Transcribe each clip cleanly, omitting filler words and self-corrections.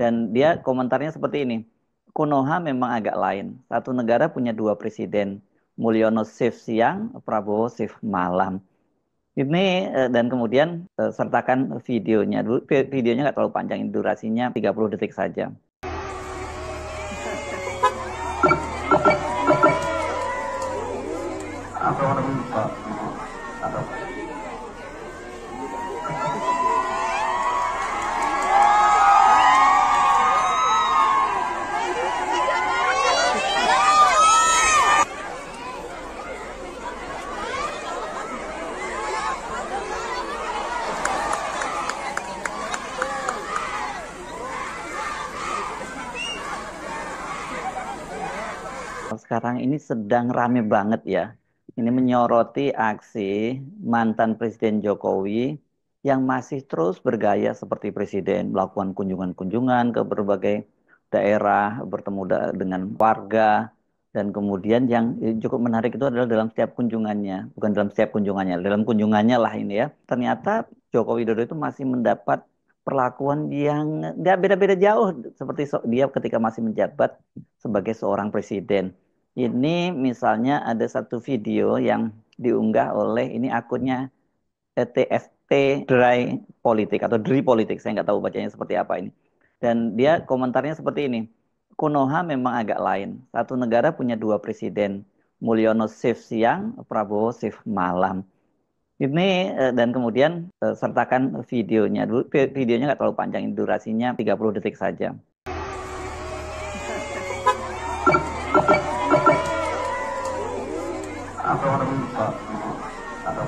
Dan dia komentarnya seperti ini. Konoha memang agak lain. Satu negara punya dua presiden. Mulyono shift siang, Prabowo shift malam. Ini dan kemudian sertakan videonya. Videonya nggak terlalu panjang, durasinya 30 detik saja. Atau orang lupa atau Sekarang ini sedang rame banget ya. Ini menyoroti aksi mantan Presiden Jokowi yang masih terus bergaya seperti presiden, melakukan kunjungan-kunjungan ke berbagai daerah, bertemu dengan warga, dan kemudian yang cukup menarik itu adalah dalam setiap kunjungannya, bukan dalam setiap kunjungannya, dalam kunjungannya lah ini ya. Ternyata Joko Widodo itu masih mendapat perlakuan yang nggak beda-beda jauh seperti dia ketika masih menjabat sebagai seorang presiden. Ini misalnya ada satu video yang diunggah oleh ini akunnya TFT Dry Politik atau Dri Politik, saya nggak tahu bacanya seperti apa ini. Dan dia komentarnya seperti ini. Konoha memang agak lain. Satu negara punya dua presiden. Mulyono shift siang, Prabowo shift malam. Ini dan kemudian sertakan videonya. Videonya nggak terlalu panjang, durasinya 30 detik saja. atau orang lupa atau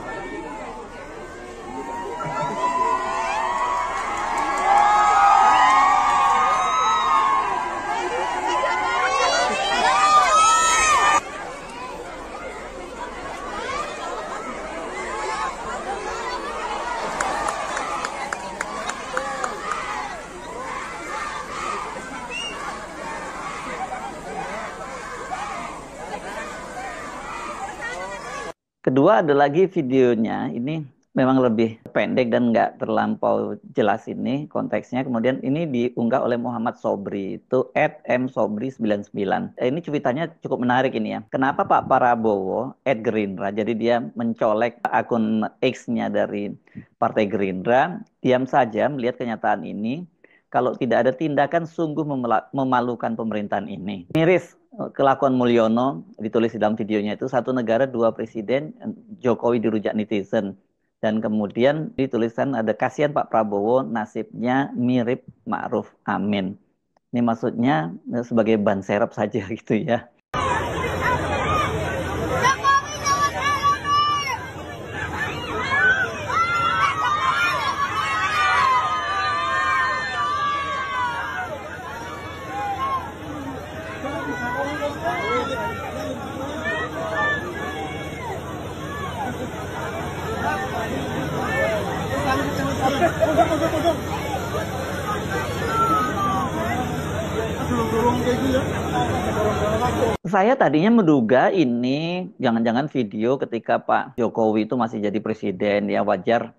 Kedua ada lagi videonya, ini memang lebih pendek dan nggak terlampau jelas ini konteksnya. Kemudian ini diunggah oleh Muhammad Sobri, itu @msobri99. Ini cuitannya cukup menarik ini ya. Kenapa Pak Prabowo @Gerindra, jadi dia mencolek akun X-nya dari Partai Gerindra, diam saja melihat kenyataan ini. Kalau tidak ada tindakan sungguh memalukan pemerintahan ini. Miris kelakuan Mulyono ditulis di dalam videonya itu satu negara dua presiden, Jokowi dirujak netizen, dan kemudian dituliskan ada kasihan Pak Prabowo nasibnya mirip Ma'ruf Amin. Ini maksudnya sebagai ban serep saja gitu ya. Saya tadinya menduga ini jangan-jangan video ketika Pak Jokowi itu masih jadi presiden, ya wajar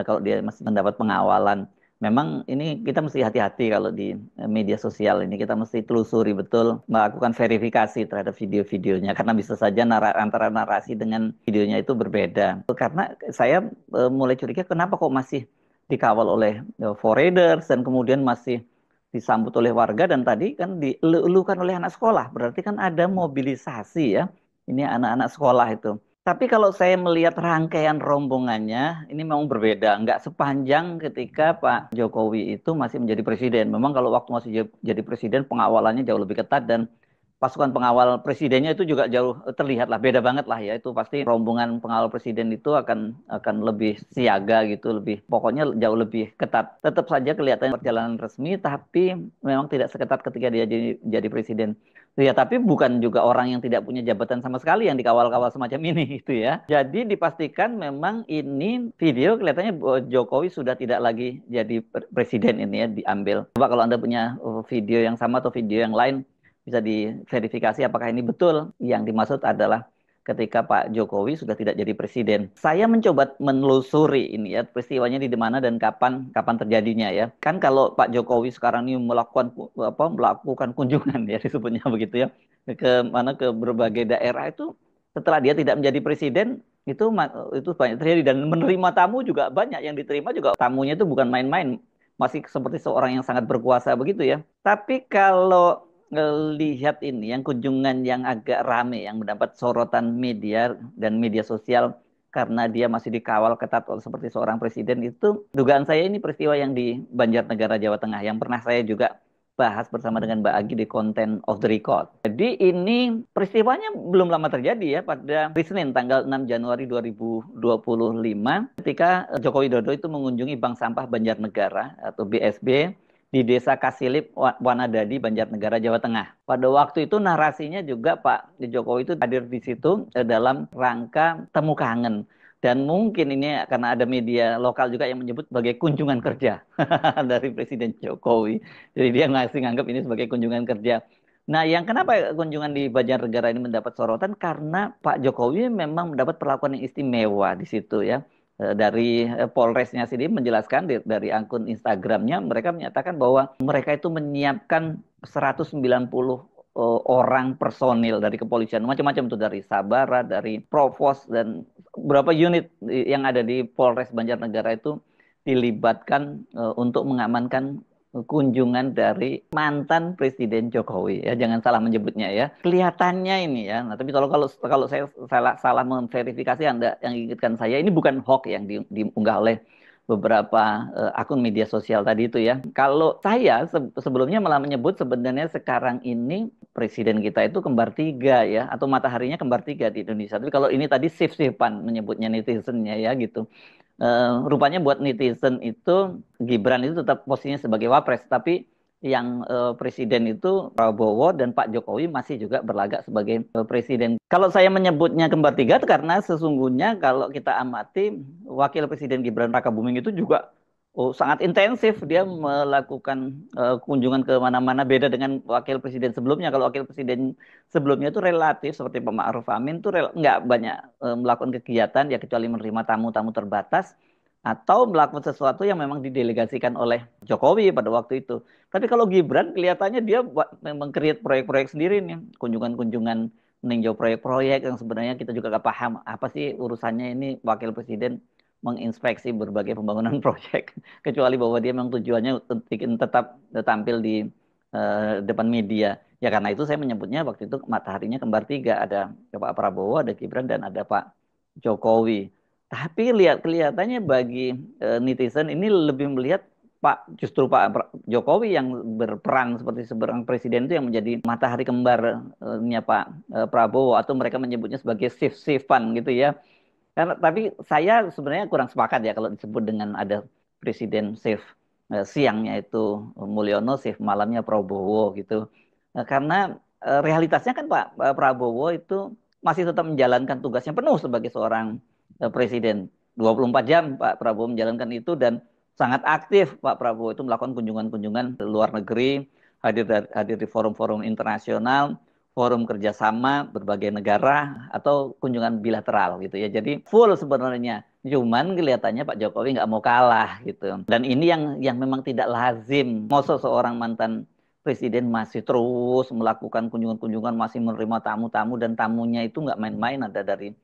kalau dia masih mendapat pengawalan. Memang ini kita mesti hati-hati kalau di media sosial ini, kita mesti telusuri betul, melakukan verifikasi terhadap video-videonya karena bisa saja antara narasi dengan videonya itu berbeda. Karena saya mulai curiga kenapa kok masih dikawal oleh foreigners dan kemudian masih disambut oleh warga dan tadi kan dielu-elukan oleh anak sekolah. Berarti kan ada mobilisasi ya. Ini anak-anak sekolah itu. Tapi kalau saya melihat rangkaian rombongannya, ini memang berbeda. Nggak sepanjang ketika Pak Jokowi itu masih menjadi presiden. Memang kalau waktu masih jadi presiden, pengawalannya jauh lebih ketat dan pasukan pengawal presidennya itu juga jauh terlihat lah, beda banget lah ya. Itu pasti rombongan pengawal presiden itu akan lebih siaga gitu, lebih pokoknya jauh lebih ketat. Tetap saja kelihatan perjalanan resmi, tapi memang tidak seketat ketika dia jadi presiden. Ya, tapi bukan juga orang yang tidak punya jabatan sama sekali yang dikawal-kawal semacam ini itu ya. Jadi dipastikan memang ini video kelihatannya Jokowi sudah tidak lagi jadi presiden ini ya diambil. Coba kalau Anda punya video yang sama atau video yang lain bisa diverifikasi apakah ini betul yang dimaksud adalah ketika Pak Jokowi sudah tidak jadi presiden. Saya mencoba menelusuri ini ya peristiwanya di mana dan kapan kapan terjadinya ya. Kan kalau Pak Jokowi sekarang ini melakukan kunjungan ya disebutnya begitu ya ke berbagai daerah itu setelah dia tidak menjadi presiden itu banyak terjadi dan menerima tamu juga banyak yang diterima juga tamunya itu bukan main-main masih seperti seorang yang sangat berkuasa begitu ya. Tapi kalau lihat ini yang kunjungan yang agak rame yang mendapat sorotan media dan media sosial karena dia masih dikawal ketat seperti seorang presiden itu dugaan saya ini peristiwa yang di Banjarnegara Jawa Tengah yang pernah saya juga bahas bersama dengan Mbak Agi di konten off the record. Jadi ini peristiwanya belum lama terjadi ya pada hari Senin tanggal 6 Januari 2025 ketika Joko Widodo itu mengunjungi Bank Sampah Banjarnegara atau BSB di Desa Kasilip, Wanadadi, Banjarnegara, Jawa Tengah. Pada waktu itu narasinya juga Pak Jokowi itu hadir di situ dalam rangka temu kangen. Dan mungkin ini karena ada media lokal juga yang menyebut sebagai kunjungan kerja dari Presiden Jokowi. Jadi dia nganggap ini sebagai kunjungan kerja. Nah, yang kenapa kunjungan di Banjarnegara ini mendapat sorotan karena Pak Jokowi memang mendapat perlakuan yang istimewa di situ ya. Dari Polresnya sendiri menjelaskan dari akun Instagramnya mereka menyatakan bahwa mereka itu menyiapkan 190 orang personil dari kepolisian macam-macam tuh dari Sabara, dari Provos dan beberapa unit yang ada di Polres Banjarnegara itu dilibatkan untuk mengamankan kunjungan dari mantan Presiden Jokowi ya jangan salah menyebutnya ya kelihatannya ini ya nah tapi kalau saya salah memverifikasi Anda yang ingatkan saya ini bukan hoax yang diunggah oleh beberapa akun media sosial tadi itu ya kalau saya sebelumnya malah menyebut sebenarnya sekarang ini presiden kita itu kembar tiga ya atau mataharinya kembar tiga di Indonesia tapi kalau ini tadi shift-shiftan menyebutnya netizennya ya gitu. Rupanya buat netizen itu Gibran itu tetap posisinya sebagai wapres, tapi yang presiden itu Prabowo dan Pak Jokowi masih juga berlagak sebagai presiden. Kalau saya menyebutnya kembar tiga karena sesungguhnya kalau kita amati wakil presiden Gibran Rakabuming itu juga sangat intensif dia melakukan kunjungan ke mana-mana beda dengan wakil presiden sebelumnya. Kalau wakil presiden sebelumnya itu relatif seperti Pak Ma'ruf Amin itu nggak banyak melakukan kegiatan ya kecuali menerima tamu-tamu terbatas atau melakukan sesuatu yang memang didelegasikan oleh Jokowi pada waktu itu. Tapi kalau Gibran kelihatannya dia memang create proyek-proyek sendiri nih, kunjungan-kunjungan meninjau proyek-proyek yang sebenarnya kita juga nggak paham apa sih urusannya ini wakil presiden menginspeksi berbagai pembangunan proyek kecuali bahwa dia memang tujuannya ingin tetap tampil di depan media. Ya karena itu saya menyebutnya waktu itu mataharinya kembar tiga. Ada Pak Prabowo, ada Gibran, dan ada Pak Jokowi. Tapi kelihatannya bagi netizen ini lebih melihat justru Pak Jokowi yang berperan seperti seorang presiden itu yang menjadi matahari kembarnya Pak Prabowo atau mereka menyebutnya sebagai shift-shiftan gitu ya. Karena tapi saya sebenarnya kurang sepakat ya kalau disebut dengan ada presiden shift siangnya itu Mulyono, shift malamnya Prabowo gitu. Karena realitasnya kan Pak Prabowo itu masih tetap menjalankan tugasnya penuh sebagai seorang presiden. 24 jam Pak Prabowo menjalankan itu dan sangat aktif Pak Prabowo itu melakukan kunjungan-kunjungan ke luar negeri, hadir di forum-forum internasional, forum kerjasama berbagai negara atau kunjungan bilateral gitu ya. Jadi full sebenarnya. Cuman kelihatannya Pak Jokowi nggak mau kalah gitu. Dan ini yang memang tidak lazim. Masa seorang mantan presiden masih terus melakukan kunjungan-kunjungan, masih menerima tamu-tamu dan tamunya itu nggak main-main ada dari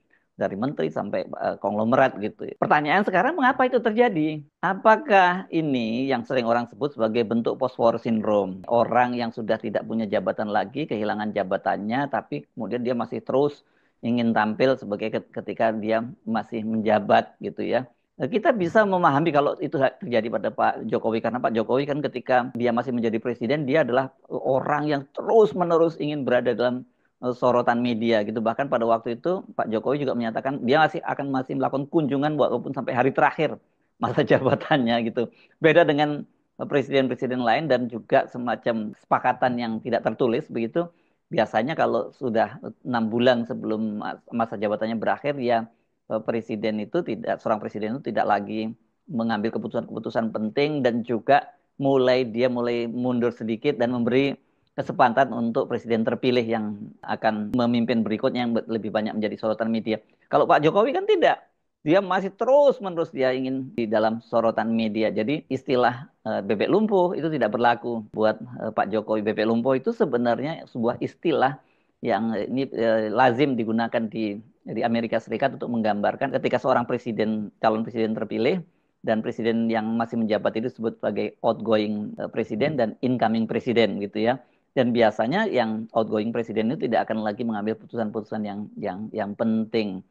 menteri sampai konglomerat gitu. Pertanyaan sekarang mengapa itu terjadi? Apakah ini yang sering orang sebut sebagai bentuk post-war syndrome? Orang yang sudah tidak punya jabatan lagi, kehilangan jabatannya, tapi kemudian dia masih terus ingin tampil sebagai ketika dia masih menjabat gitu ya. Kita bisa memahami kalau itu terjadi pada Pak Jokowi karena Pak Jokowi kan ketika dia masih menjadi presiden dia adalah orang yang terus-menerus ingin berada dalam sorotan media gitu. Bahkan pada waktu itu Pak Jokowi juga menyatakan dia masih melakukan kunjungan walaupun sampai hari terakhir masa jabatannya gitu. Beda dengan presiden-presiden lain dan juga semacam kesepakatan yang tidak tertulis begitu. Biasanya kalau sudah 6 bulan sebelum masa jabatannya berakhir ya seorang presiden itu tidak lagi mengambil keputusan-keputusan penting dan juga mulai mundur sedikit dan memberi kesempatan untuk presiden terpilih yang akan memimpin berikutnya yang lebih banyak menjadi sorotan media. Kalau Pak Jokowi kan tidak. Dia masih terus-menerus dia ingin di dalam sorotan media. Jadi istilah bebek lumpuh itu tidak berlaku buat Pak Jokowi. Bebek lumpuh itu sebenarnya sebuah istilah yang ini lazim digunakan di Amerika Serikat untuk menggambarkan ketika seorang presiden, calon presiden terpilih dan presiden yang masih menjabat itu disebut sebagai outgoing presiden dan incoming presiden gitu ya. Dan biasanya yang outgoing presiden itu tidak akan lagi mengambil putusan-putusan yang penting.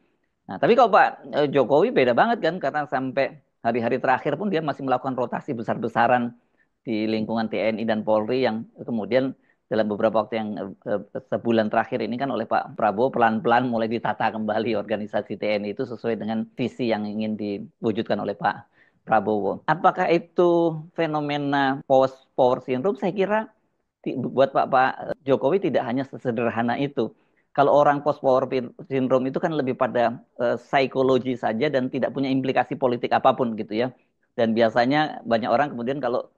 Nah, tapi kalau Pak Jokowi beda banget kan karena sampai hari-hari terakhir pun dia masih melakukan rotasi besar-besaran di lingkungan TNI dan Polri yang kemudian dalam beberapa waktu yang sebulan terakhir ini kan oleh Pak Prabowo pelan-pelan mulai ditata kembali organisasi TNI itu sesuai dengan visi yang ingin diwujudkan oleh Pak Prabowo. Apakah itu fenomena post power syndrome? Saya kira buat Pak Jokowi tidak hanya sesederhana itu. Kalau orang post power syndrome itu kan lebih pada psikologi saja dan tidak punya implikasi politik apapun gitu ya. Dan biasanya banyak orang kemudian kalau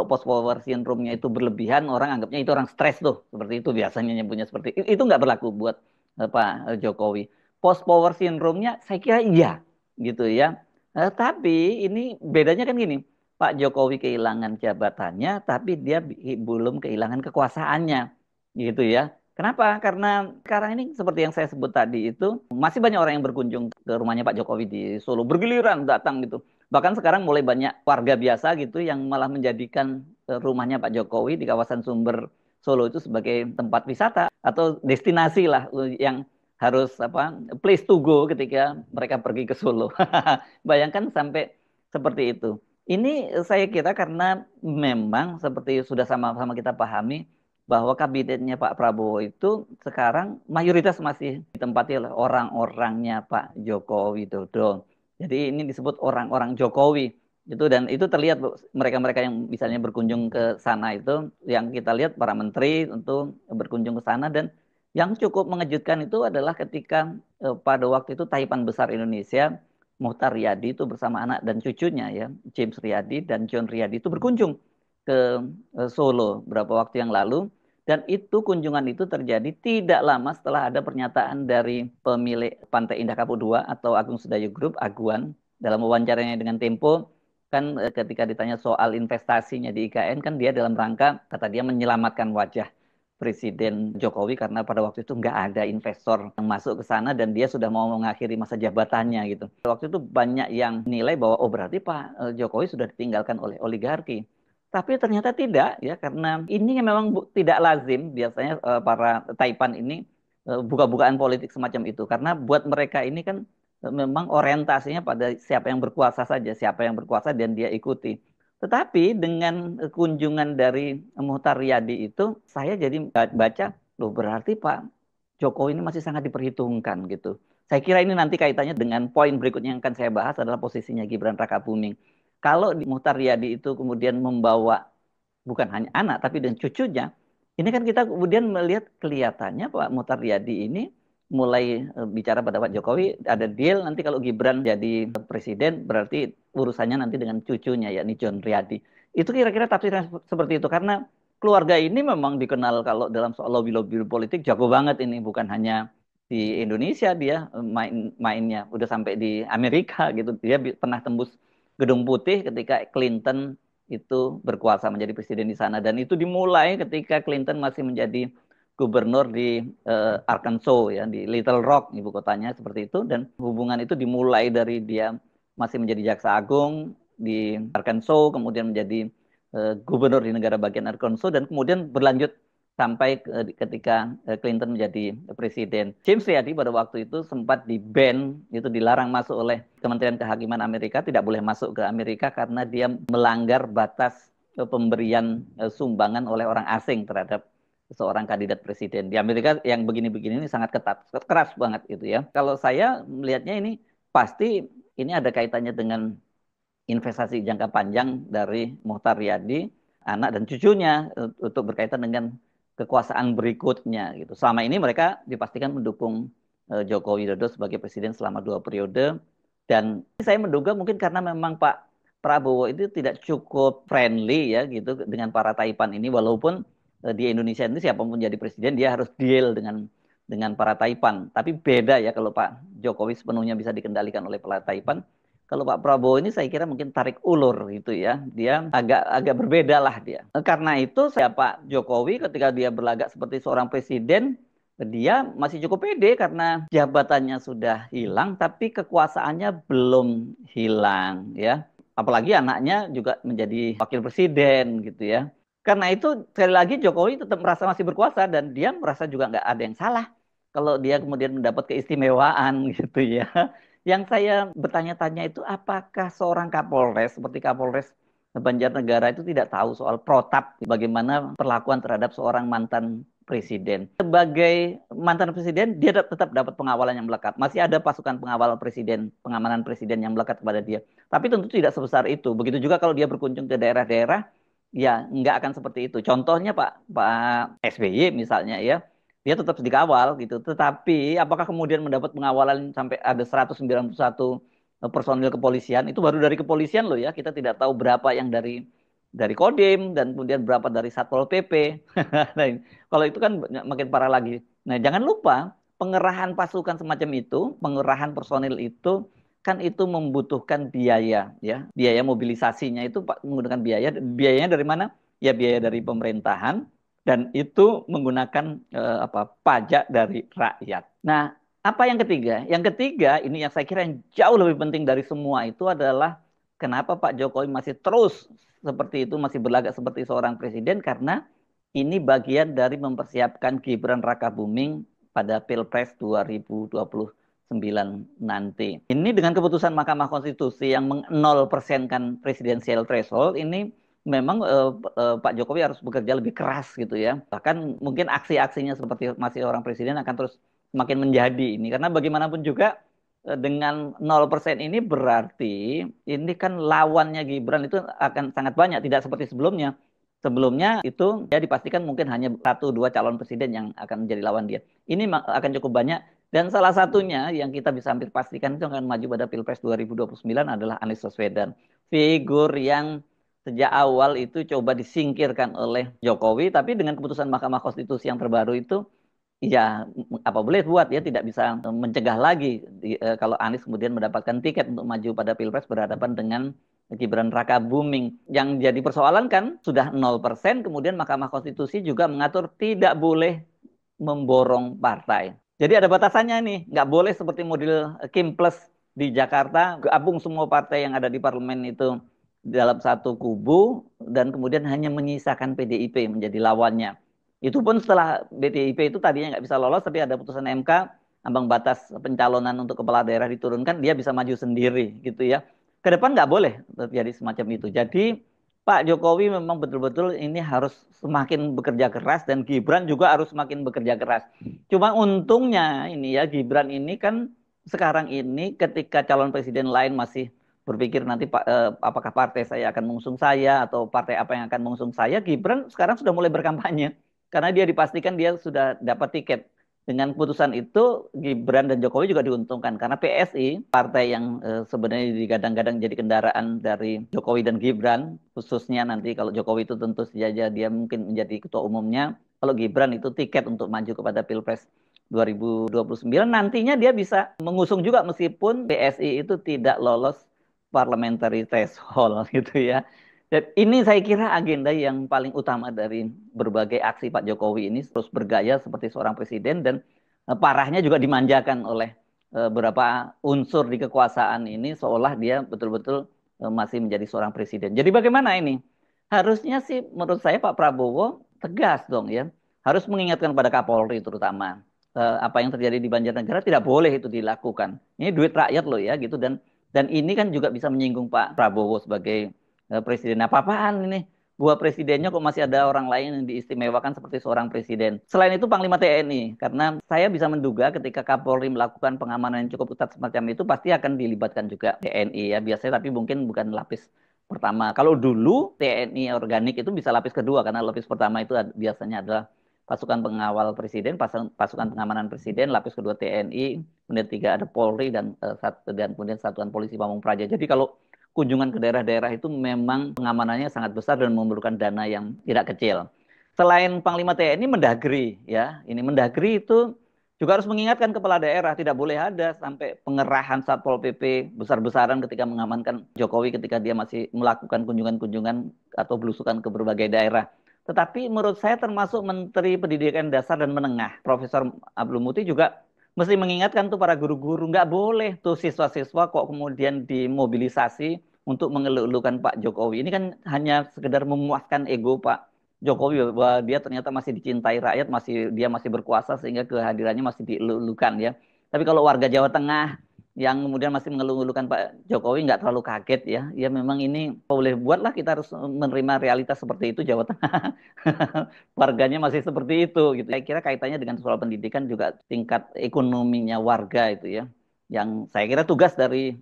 post power syndrome-nya itu berlebihan, orang anggapnya itu orang stres tuh. Seperti itu biasanya nyebutnya seperti itu. Itu nggak berlaku buat Pak Jokowi. Post power syndrome-nya saya kira iya gitu ya. Tapi ini bedanya kan gini. Pak Jokowi kehilangan jabatannya, tapi dia belum kehilangan kekuasaannya, gitu ya. Kenapa? Karena sekarang ini seperti yang saya sebut tadi itu masih banyak orang yang berkunjung ke rumahnya Pak Jokowi di Solo, bergiliran datang gitu. Bahkan sekarang mulai banyak warga biasa gitu yang malah menjadikan rumahnya Pak Jokowi di kawasan Sumber Solo itu sebagai tempat wisata atau destinasi lah yang harus place to go ketika mereka pergi ke Solo. Bayangkan sampai seperti itu. Ini saya kira karena memang seperti sudah sama-sama kita pahami bahwa kabinetnya Pak Prabowo itu sekarang mayoritas masih ditempati oleh orang-orangnya Pak Joko Widodo. Jadi ini disebut orang-orang Jokowi. Dan itu terlihat mereka-mereka yang misalnya berkunjung ke sana itu yang kita lihat para menteri untuk berkunjung ke sana dan yang cukup mengejutkan itu adalah ketika pada waktu itu Taipan Besar Indonesia Muhtar Riyadi itu bersama anak dan cucunya ya, James Riyadi dan John Riyadi itu berkunjung ke Solo beberapa waktu yang lalu dan itu kunjungan itu terjadi tidak lama setelah ada pernyataan dari pemilik Pantai Indah Kapuk II atau Agung Sedayu Group, Aguan, dalam wawancaranya dengan Tempo kan ketika ditanya soal investasinya di IKN kan dia dalam rangka kata dia menyelamatkan wajah Presiden Jokowi karena pada waktu itu nggak ada investor yang masuk ke sana dan dia sudah mau mengakhiri masa jabatannya gitu. Waktu itu banyak yang nilai bahwa oh berarti Pak Jokowi sudah ditinggalkan oleh oligarki. Tapi ternyata tidak ya karena ini memang tidak lazim biasanya para Taipan ini buka-bukaan politik semacam itu karena buat mereka ini kan memang orientasinya pada siapa yang berkuasa saja, siapa yang berkuasa dan dia ikuti. Tetapi dengan kunjungan dari Muhtar Riyadi itu, saya jadi baca, loh berarti Pak Jokowi ini masih sangat diperhitungkan gitu. Saya kira ini nanti kaitannya dengan poin berikutnya yang akan saya bahas adalah posisinya Gibran Rakabuming. Kalau di Muhtar Riyadi itu kemudian membawa bukan hanya anak tapi dan cucunya, ini kan kita kemudian melihat kelihatannya Pak Muhtar Riyadi ini mulai bicara pada Pak Jokowi ada deal nanti kalau Gibran jadi presiden berarti urusannya nanti dengan cucunya yakni John Riyadi. Itu kira-kira tafsirnya seperti itu karena keluarga ini memang dikenal kalau dalam soal lobby-lobby politik jago banget ini bukan hanya di Indonesia dia mainnya udah sampai di Amerika gitu. Dia pernah tembus Gedung Putih ketika Clinton itu berkuasa menjadi presiden di sana dan itu dimulai ketika Clinton masih menjadi gubernur di Arkansas ya di Little Rock ibu kotanya seperti itu dan hubungan itu dimulai dari dia masih menjadi jaksa agung di Arkansas kemudian menjadi gubernur di negara bagian Arkansas dan kemudian berlanjut sampai ketika Clinton menjadi presiden. James Riyadi pada waktu itu sempat di-ban, itu dilarang masuk oleh Kementerian Kehakiman Amerika, tidak boleh masuk ke Amerika karena dia melanggar batas pemberian sumbangan oleh orang asing terhadap seorang kandidat presiden. Di Amerika yang begini-begini ini sangat ketat, keras banget gitu ya. Kalau saya melihatnya ini pasti ini ada kaitannya dengan investasi jangka panjang dari Muhtar Riyadi, anak dan cucunya untuk berkaitan dengan kekuasaan berikutnya gitu. Selama ini mereka dipastikan mendukung Joko Widodo sebagai presiden selama 2 periode dan saya menduga mungkin karena memang Pak Prabowo itu tidak cukup friendly ya gitu dengan para Taipan ini, walaupun di Indonesia ini siapapun jadi presiden dia harus deal dengan para Taipan. Tapi beda ya kalau Pak Jokowi sepenuhnya bisa dikendalikan oleh para Taipan. Kalau Pak Prabowo ini saya kira mungkin tarik ulur gitu ya. Dia agak agak berbeda lah dia. Karena itu saya Pak Jokowi ketika dia berlagak seperti seorang presiden, dia masih cukup pede karena jabatannya sudah hilang tapi kekuasaannya belum hilang ya. Apalagi anaknya juga menjadi wakil presiden gitu ya. Karena itu sekali lagi Jokowi tetap merasa masih berkuasa dan dia merasa juga nggak ada yang salah kalau dia kemudian mendapat keistimewaan gitu ya. Yang saya bertanya-tanya itu apakah seorang Kapolres seperti Kapolres Banjarnegara itu tidak tahu soal protap bagaimana perlakuan terhadap seorang mantan presiden. Sebagai mantan presiden dia tetap dapat pengawalan yang melekat. Masih ada pasukan pengawal presiden, pengamanan presiden yang melekat kepada dia. Tapi tentu tidak sebesar itu. Begitu juga kalau dia berkunjung ke daerah-daerah, ya nggak akan seperti itu. Contohnya Pak SBY misalnya ya, dia tetap dikawal gitu. Tetapi apakah kemudian mendapat pengawalan sampai ada 191 personil kepolisian? Itu baru dari kepolisian loh ya. Kita tidak tahu berapa yang dari Kodim dan kemudian berapa dari Satpol PP. Nah, kalau itu kan makin parah lagi. Nah, jangan lupa pengerahan pasukan semacam itu, pengerahan personil itu kan itu membutuhkan biaya ya. Biaya mobilisasinya itu menggunakan biaya. Biayanya dari mana? Ya biaya dari pemerintahan dan itu menggunakan pajak dari rakyat. Nah, apa yang ketiga? Yang ketiga ini yang saya kira yang jauh lebih penting dari semua itu adalah kenapa Pak Jokowi masih terus seperti itu, masih berlagak seperti seorang presiden karena ini bagian dari mempersiapkan Gibran Rakabuming pada Pilpres 2029 nanti. Ini dengan keputusan Mahkamah Konstitusi yang meng-0%kan presidensial threshold ini memang Pak Jokowi harus bekerja lebih keras gitu ya. Bahkan mungkin aksi-aksinya seperti masih orang presiden akan terus semakin menjadi ini. Karena bagaimanapun juga dengan 0% ini berarti ini kan lawannya Gibran itu akan sangat banyak. Tidak seperti sebelumnya. Sebelumnya itu ya dipastikan mungkin hanya satu dua calon presiden yang akan menjadi lawan dia. Ini akan cukup banyak dan salah satunya yang kita bisa hampir pastikan itu akan maju pada Pilpres 2029 adalah Anies Baswedan. Figur yang sejak awal itu coba disingkirkan oleh Jokowi, tapi dengan keputusan Mahkamah Konstitusi yang terbaru itu, ya apa boleh buat ya tidak bisa mencegah lagi kalau Anies kemudian mendapatkan tiket untuk maju pada Pilpres berhadapan dengan Gibran Rakabuming. Yang jadi persoalan kan sudah 0%, kemudian Mahkamah Konstitusi juga mengatur tidak boleh memborong partai. Jadi ada batasannya nih, nggak boleh seperti model Kim Plus di Jakarta, gabung semua partai yang ada di parlemen itu dalam satu kubu dan kemudian hanya menyisakan PDIP menjadi lawannya. Itu pun setelah PDIP itu tadinya nggak bisa lolos, tapi ada putusan MK, ambang batas pencalonan untuk kepala daerah diturunkan, dia bisa maju sendiri gitu ya. Ke depan nggak boleh terjadi semacam itu. Jadi Pak Jokowi memang betul-betul ini harus semakin bekerja keras dan Gibran juga harus semakin bekerja keras. Cuma untungnya ini ya Gibran ini kan sekarang ini ketika calon presiden lain masih berpikir nanti apakah partai saya akan mengusung saya atau partai apa yang akan mengusung saya, Gibran sekarang sudah mulai berkampanye karena dia dipastikan dia sudah dapat tiket. Dengan keputusan itu Gibran dan Jokowi juga diuntungkan karena PSI partai yang sebenarnya digadang-gadang jadi kendaraan dari Jokowi dan Gibran, khususnya nanti kalau Jokowi itu tentu saja dia mungkin menjadi ketua umumnya, kalau Gibran itu tiket untuk maju kepada Pilpres 2029 nantinya dia bisa mengusung juga meskipun PSI itu tidak lolos parliamentary threshold gitu ya. Dan ini saya kira agenda yang paling utama dari berbagai aksi Pak Jokowi ini terus bergaya seperti seorang presiden dan parahnya juga dimanjakan oleh beberapa unsur di kekuasaan ini seolah dia betul-betul masih menjadi seorang presiden. Jadi bagaimana ini? Harusnya sih menurut saya Pak Prabowo tegas dong ya. Harus mengingatkan pada Kapolri terutama apa yang terjadi di Banjarnegara tidak boleh itu dilakukan. Ini duit rakyat loh ya gitu dan ini kan juga bisa menyinggung Pak Prabowo sebagai presiden. Apa-apaan ini? Buah presidennya kok masih ada orang lain yang diistimewakan seperti seorang presiden. Selain itu Panglima TNI, karena saya bisa menduga ketika Kapolri melakukan pengamanan yang cukup ketat semacam itu pasti akan dilibatkan juga TNI ya biasanya, tapi mungkin bukan lapis pertama. Kalau dulu TNI organik itu bisa lapis kedua karena lapis pertama itu biasanya adalah pasukan pengawal presiden, pasukan pengamanan presiden, lapis kedua TNI, kemudian tiga ada Polri dan kemudian Satuan Polisi Pamung Praja. Jadi kalau kunjungan ke daerah-daerah itu memang pengamanannya sangat besar dan memerlukan dana yang tidak kecil. Selain Panglima TNI, Mendagri ya, ini Mendagri itu juga harus mengingatkan kepala daerah tidak boleh ada sampai pengerahan Satpol PP besar-besaran ketika mengamankan Jokowi ketika dia masih melakukan kunjungan-kunjungan atau belusukan ke berbagai daerah. Tetapi menurut saya termasuk Menteri Pendidikan Dasar dan Menengah, Profesor Abdul Muti juga mesti mengingatkan tuh para guru-guru, nggak boleh tuh siswa-siswa kok kemudian dimobilisasi untuk mengeluh-elukan Pak Jokowi. Ini kan hanya sekedar memuaskan ego Pak Jokowi bahwa dia ternyata masih dicintai rakyat, dia masih berkuasa sehingga kehadirannya masih dielu-elukan ya. Tapi kalau warga Jawa Tengah yang kemudian masih mengeluh-elukan Pak Jokowi nggak terlalu kaget ya. Ya memang ini boleh buatlah kita harus menerima realitas seperti itu Jawa Tengah. Warganya masih seperti itu gitu. Saya kira kaitannya dengan soal pendidikan juga tingkat ekonominya warga itu ya. Yang saya kira tugas dari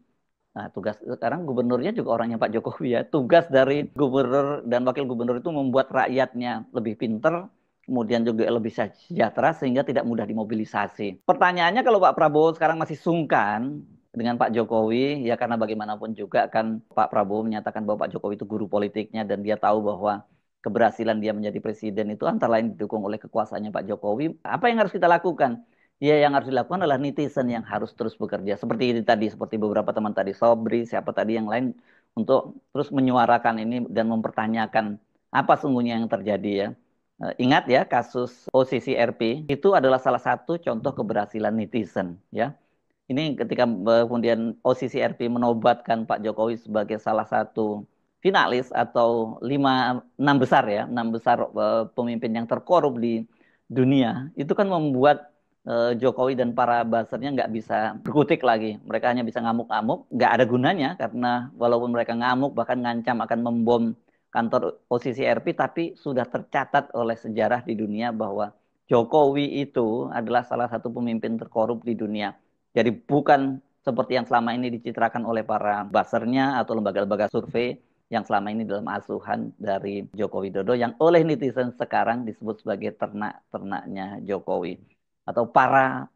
Nah, tugas sekarang gubernurnya juga orangnya Pak Jokowi ya. Tugas dari gubernur dan wakil gubernur itu membuat rakyatnya lebih pinter, kemudian juga lebih sejahtera sehingga tidak mudah dimobilisasi. Pertanyaannya kalau Pak Prabowo sekarang masih sungkan dengan Pak Jokowi, ya karena bagaimanapun juga kan Pak Prabowo menyatakan bahwa Pak Jokowi itu guru politiknya dan dia tahu bahwa keberhasilan dia menjadi presiden itu antara lain didukung oleh kekuasaannya Pak Jokowi. Apa yang harus kita lakukan? Ya, yang harus dilakukan adalah netizen yang harus terus bekerja. Seperti ini tadi, seperti beberapa teman tadi, Sobri, siapa tadi yang lain, untuk terus menyuarakan ini dan mempertanyakan apa sungguhnya yang terjadi ya. Ingat ya, kasus OCCRP itu adalah salah satu contoh keberhasilan netizen ya. Ini ketika kemudian OCCRP menobatkan Pak Jokowi sebagai salah satu finalis atau enam besar ya, enam besar pemimpin yang terkorup di dunia, itu kan membuat Jokowi dan para buzzernya nggak bisa berkutik lagi. Mereka hanya bisa ngamuk-ngamuk, nggak ada gunanya karena walaupun mereka ngamuk bahkan ngancam akan membom kantor OCCRP, tapi sudah tercatat oleh sejarah di dunia bahwa Jokowi itu adalah salah satu pemimpin terkorup di dunia. Jadi bukan seperti yang selama ini dicitrakan oleh para buzzernya atau lembaga-lembaga survei yang selama ini dalam asuhan dari Joko Widodo yang oleh netizen sekarang disebut sebagai ternak-ternaknya Jokowi atau para